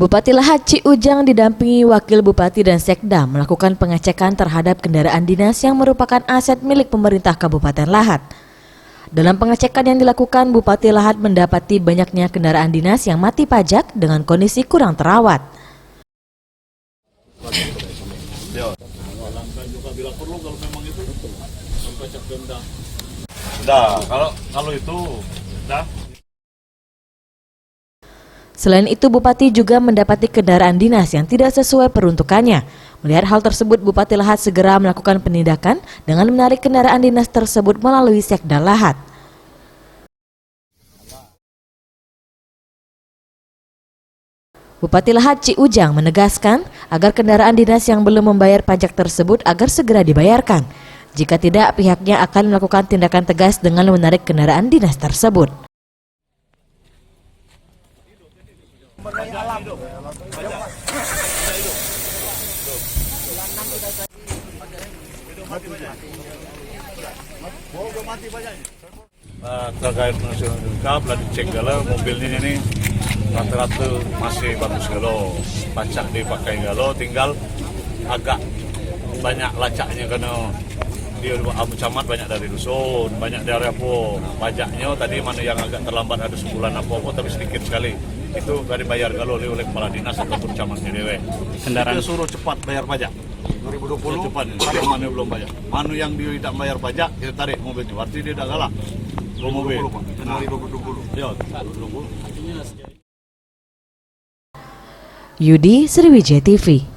Bupati Lahat Ciujang didampingi Wakil Bupati dan Sekda melakukan pengecekan terhadap kendaraan dinas yang merupakan aset milik pemerintah Kabupaten Lahat. Dalam pengecekan yang dilakukan, Bupati Lahat mendapati banyaknya kendaraan dinas yang mati pajak dengan kondisi kurang terawat. Selain itu, Bupati juga mendapati kendaraan dinas yang tidak sesuai peruntukannya. Melihat hal tersebut, Bupati Lahat segera melakukan penindakan dengan menarik kendaraan dinas tersebut melalui Sekda Lahat. Bupati Lahat Ciujang menegaskan agar kendaraan dinas yang belum membayar pajak tersebut agar segera dibayarkan. Jika tidak, pihaknya akan melakukan tindakan tegas dengan menarik kendaraan dinas tersebut. Terkait nasional telah dicek galau mobilnya ini rata-rata masih bagus galau, pajak dipakai galau, tinggal agak banyak lacaknya karena dia Abu Camat banyak dari dusun, banyak dari apa pajaknya tadi mana yang agak terlambat ada sebulan apa tapi sedikit sekali itu dari bayar galau oleh kepala dinas ataupun camatnya dewe. Kendaraan dia suruh cepat bayar pajak 2020 cepat yang mana belum bayar, mana yang dia tidak bayar pajak kita tarik mobilnya, berarti dia dah galak mobil 2020 ya 2020. Yudi, Sriwijaya TV.